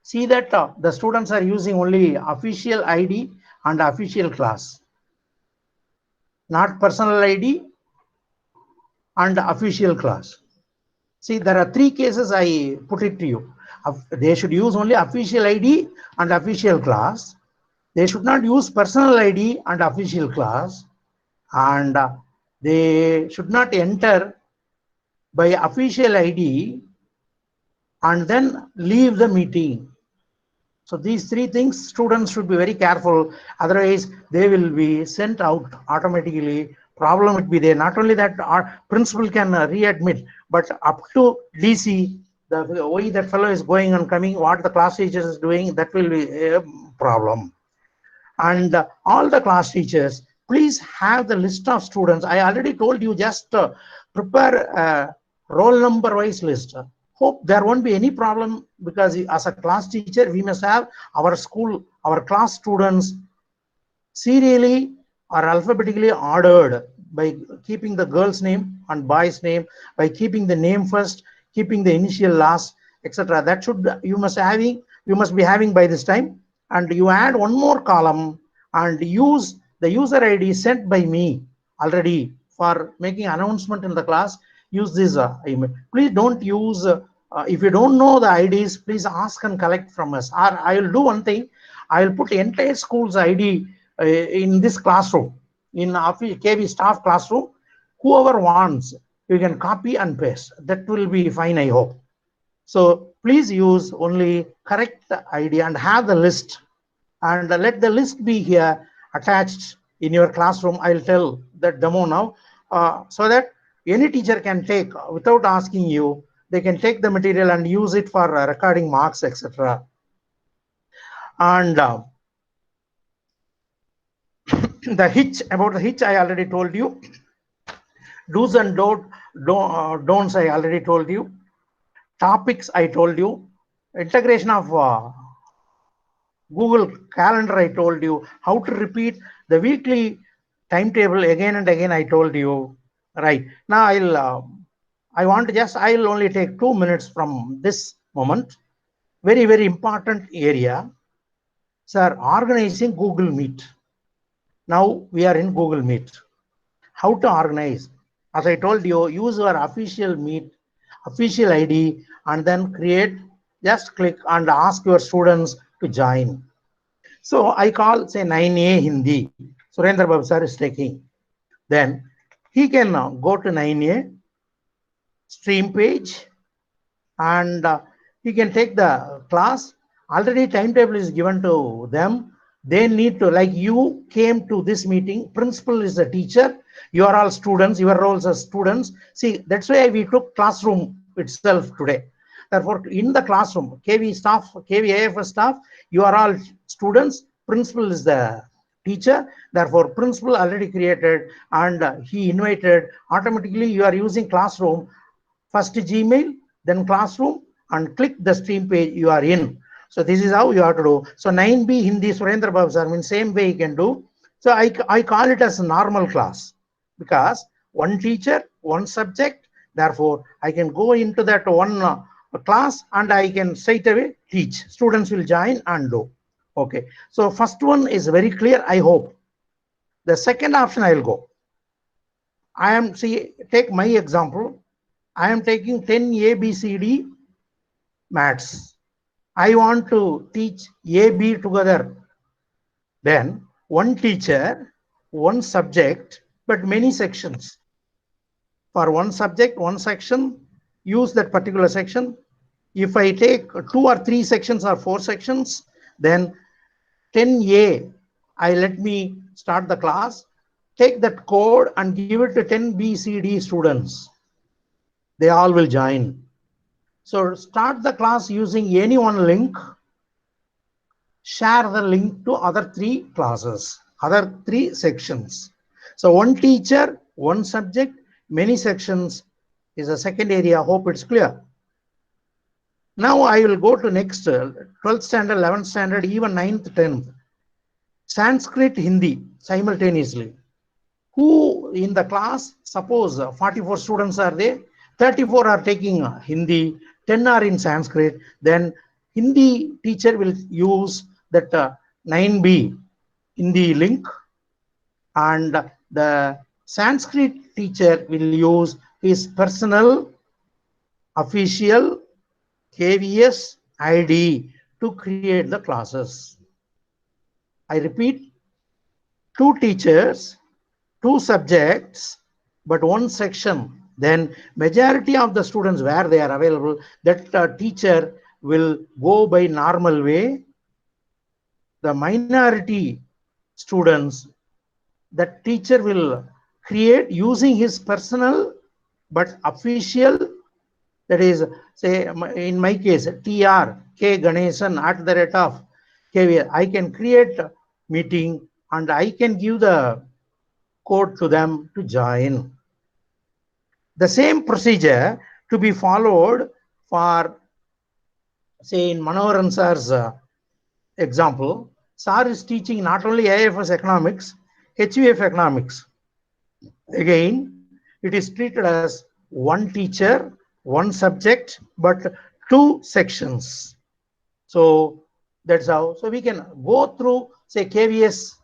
see that the students are using only official ID and official class, not personal ID and official class. See, there are 3 cases I put it to you. They should use only official ID and official class. They should not use personal ID and official class, and they should not enter by official ID and then leave the meeting. So these 3 things students should be very careful. Otherwise, they will be sent out automatically. Problem would be there. Not only that, our principal can readmit, but up to DC, the way that fellow is going and coming, what the class teacher is doing, that will be a problem. And all the class teachers, please have the list of students. I already told you, just prepare a roll number wise list. Hope there won't be any problem, because as a class teacher, we must have our school, our class students serially or alphabetically ordered by keeping the girl's name and boy's name, by keeping the name first, keeping the initial last, etc. That should you must be having by this time. And you add one more column and use the user ID sent by me already for making announcement in the class. Use this email. Please don't use if you don't know the IDs, please ask and collect from us. Or I will do one thing, I will put entire school's ID in this classroom, in KV staff classroom. Whoever wants, you can copy and paste. That will be fine, I hope. So please use only correct ID and have the list, and let the list be here attached in your classroom. I'll tell that demo now, so that any teacher can take without asking you. They can take the material and use it for recording marks, etc. And the hitch, about the hitch, I already told you. Do's and don'ts, I already told you. Topics, I told you. Integration of Google Calendar, I told you. How to repeat the weekly timetable again and again, I told you. Right. Now I want to I'll only take 2 minutes from this moment. Very, very important area. Sir, organizing Google Meet. Now we are in Google Meet. How to organize? As I told you, use your official Meet, official ID, and then create, just click and ask your students to join. So I call, say, 9A Hindi. Surendra Babu sir is taking. Then he can go to 9A stream page, and he can take the class. Already timetable is given to them. They need to, like, you came to this meeting, principal is the teacher, you are all students, your roles as students. See, that's why we took classroom itself today. Therefore, in the classroom, KV staff, KV AFS staff, you are all students, principal is the teacher. Therefore, principal already created and he invited. Automatically you are using classroom, first Gmail, then classroom, and click the stream page, you are in. So this is how you have to do. So 9B Hindi, Surendra Babu sir, means same way you can do. So I call it as a normal class because one teacher, one subject. Therefore, I can go into that one class and I can straight away teach. Students will join and do. Okay. So first one is very clear, I hope. The second option I will go. I am, see, take my example. I am taking 10 ABCD maths. I want to teach AB together. Then one teacher, one subject, but many sections. For one subject, one section, use that particular section. If I take 2 or 3 sections or 4 sections, then 10A, let me start the class, take that code and give it to 10 BCD students. They all will join. So start the class using any one link, share the link to other 3 classes, other 3 sections. So one teacher, one subject, many sections is a second area. Hope it's clear. Now I will go to next 12th standard, 11th standard, even 9th, 10th. Sanskrit, Hindi simultaneously. Who in the class, suppose 44 students are there, 34 are taking Hindi, 10 are in Sanskrit, then Hindi teacher will use that 9B Hindi link, and the Sanskrit teacher will use his personal official KVS ID to create the classes. I repeat, 2 teachers, 2 subjects, but 1 section. Then majority of the students where they are available, that teacher will go by normal way. The minority students, that teacher will create using his personal but official, that is, say, in my case, TR K Ganesan @ KVS. I can create a meeting and I can give the code to them to join. The same procedure to be followed for, say, in Manoharan sir's example. Sir is teaching not only AFS economics, HVF economics. Again, it is treated as one teacher, one subject, but 2 sections. So that's how. So we can go through, say, KVS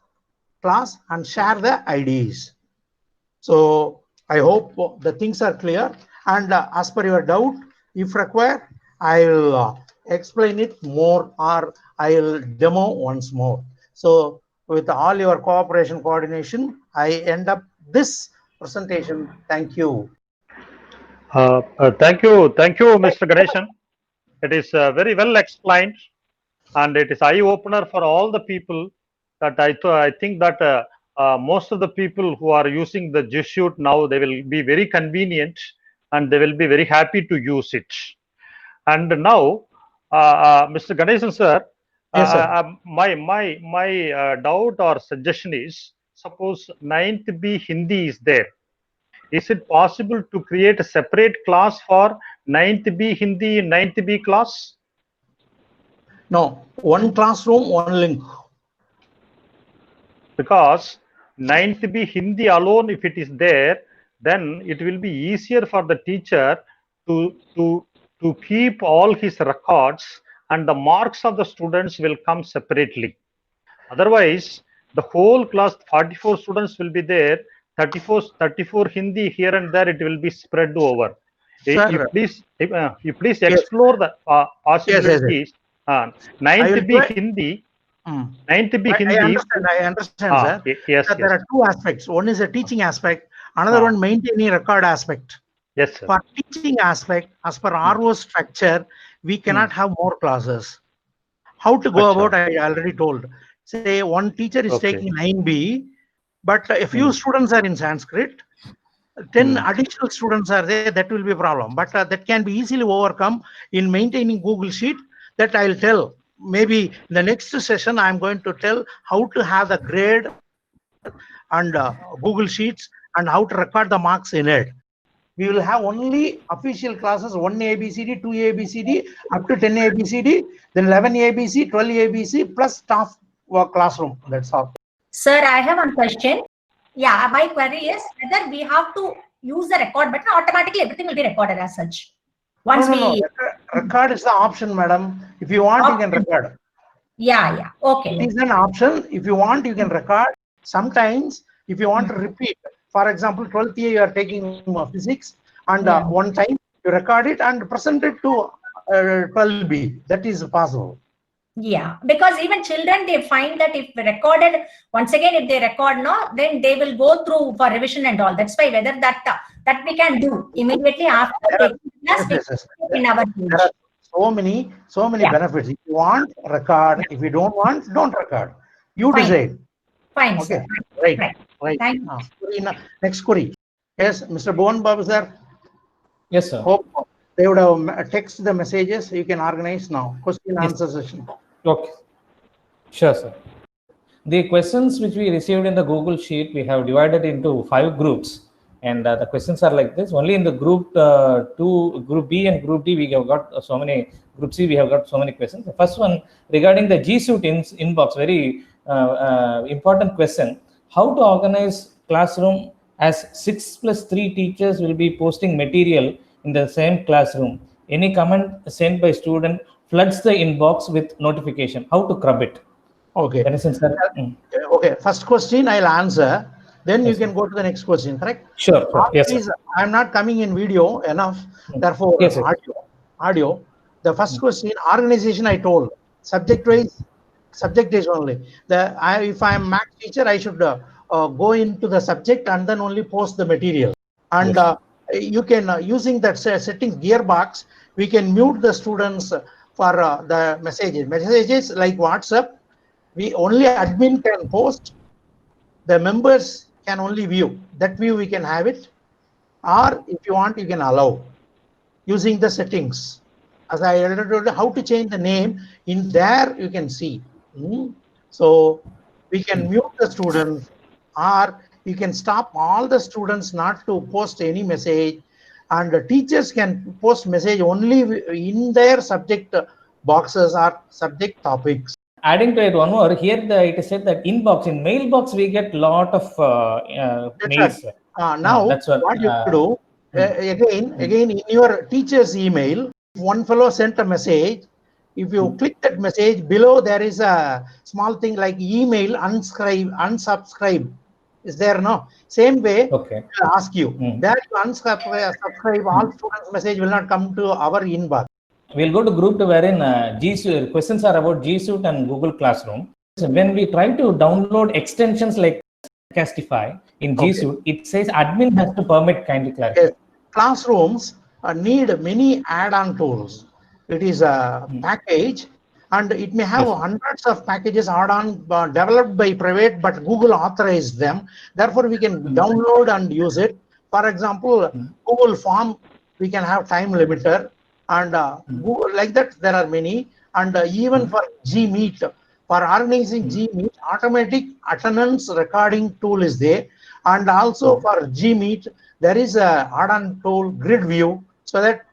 class and share the IDs. So I hope the things are clear. And as per your doubt, if required, I will explain it more or I will demo once more. So with all your cooperation, coordination, I end up this presentation. Thank you. Thank you, Mr. Ganeshan. It is very well explained, and it is eye opener for all the people. That I think that most of the people who are using the G Suite now, they will be very convenient and they will be very happy to use it. And now, Mr. Ganeshan sir, Yes, sir. my doubt or suggestion is, suppose 9th B Hindi is there. Is it possible to create a separate class for 9th B Hindi, 9th B class? No, one classroom, one link. Because 9th B Hindi alone, if it is there, then it will be easier for the teacher to keep all his records, and the marks of the students will come separately. Otherwise, the whole class, 44 students will be there, 34 Hindi here and there, it will be spread over. Sir, You please yes, explore the yes. possibilities. I Ninth will B try. Hindi, Mm. ninth B I Hindi. understand, sir. Yes, That there yes, are two aspects. One is a teaching aspect, another Ah. one maintaining record aspect. yes, sir. For teaching aspect, as per RO structure, we cannot have more classes. How to go Acha. about, I already told. Say one teacher is Okay. taking 9B, but a few students are in Sanskrit, 10 additional students are there, that will be a problem. But that can be easily overcome in maintaining Google Sheet. That I'll tell. Maybe in the next session, I'm going to tell how to have the grade and Google Sheets and how to record the marks in it. We will have only official classes, 1 ABCD, 2 ABCD, up to 10 ABCD, then 11 ABC, 12 ABC, plus staff work classroom. That's all. Sir, I have one question. Yeah, my query is whether we have to use the record button, automatically everything will be recorded as such. Once No. Record is the option, madam. If you want, you can record. Yeah. Okay. It is an option. If you want, you can record. Sometimes, if you want to repeat, for example, 12th year you are taking physics, and one time you record it and present it to 12B. That is possible. Yeah, because even children, they find that if recorded, once again, if they record no, then they will go through for revision and all. That's why whether that we can do immediately after taking class, Yes. in our There are so many benefits. If you want, record. If you don't want, don't record. You Fine. decide. Fine, Okay. sir. Right. Thank you. Next query. Yes, Mr. Bhuvan Babu sir. Yes, sir. Hope they would have text the messages. You can organize now. Question answer session. Okay. Sure, sir. The questions which we received in the Google Sheet, we have divided into 5 groups. And the questions are like this. Only in the group 2, group B and group D, we have got so many, group C, we have got so many questions. The first one regarding the G Suite inbox, very important question. How to organize classroom as 6 + 3 teachers will be posting material in the same classroom. Any comment sent by student floods the inbox with notification. How to scrub it? Okay. Okay. First question I'll answer. Then you can go to the next question, correct? Sure. Yes, sir. I'm not coming in video enough. Therefore, yes, audio. The first question, organization I told, subject wise only. If I'm math teacher, I should go into the subject and then only post the material. And you can, using that settings gearbox, we can mute the students for the messages. Messages like WhatsApp, only admin can post. The members can only view. That view we can have it. Or if you want, you can allow using the settings. As I already told you, how to change the name, in there you can see. So we can mute the students, or you can stop all the students not to post any message, and the teachers can post message only in their subject boxes or subject topics. Adding to it one more, here it is said that in mailbox we get lot of mails. Now that's what you do. Again, in your teacher's email, one fellow sent a message. If you click that message, below there is a small thing like email unsubscribe. Is there no? Same way, I'll ask you that you unsubscribe, all students' message will not come to our inbox. We'll go to group 2 wherein G Suite questions are about G Suite and Google Classroom. So when we try to download extensions like Castify in G Suite, it says admin has to permit. Kindly clarify. Yes. Classrooms need many add-on tools. It is a package, and it may have hundreds of packages add-on developed by private, but Google authorized them. Therefore, we can download and use it. For example, Google Form, we can have time limiter. And Google, like that, there are many. And even for Gmeet, for organizing Gmeet, automatic attendance recording tool is there. And also for Gmeet, there is a add-on tool, grid view, so that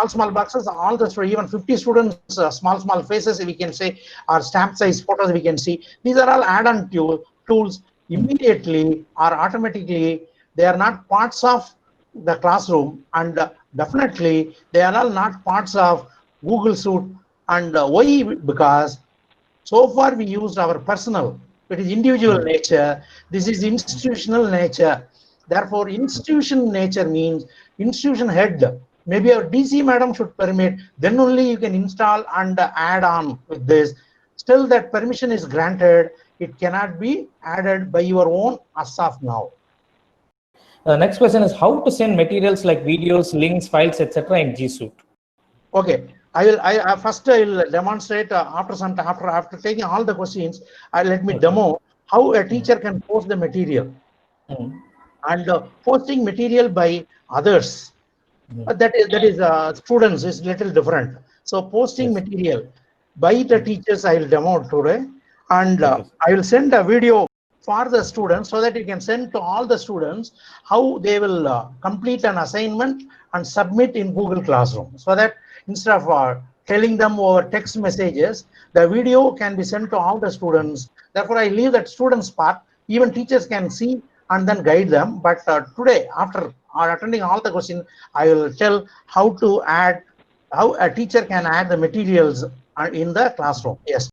small boxes, all the even 50 students, small faces, we can say, or stamp size photos we can see. These are all add-on tools. Immediately or automatically they are not parts of the classroom, and definitely they are all not parts of Google Suite. And why? Because so far we used our personal, it is individual nature. This is institutional nature. Therefore, institution nature means institution head. Maybe our DC madam should permit, then only you can install and add on with this. Still that permission is granted. It cannot be added by your own as of now. Next question is how to send materials like videos, links, files, etc. in G Suite. Okay, I will. First I will demonstrate after taking all the questions. Let me demo how a teacher can post the material. And posting material by others. That is students is little different. So posting material by the teachers I will demo today, and I will send a video for the students so that you can send to all the students how they will complete an assignment and submit in Google Classroom, so that instead of telling them over text messages, the video can be sent to all the students. Therefore, I leave that students part. Even teachers can see and then guide them. But today, after attending all the questions, I will tell how to add, how a teacher can add the materials in the classroom. Yes.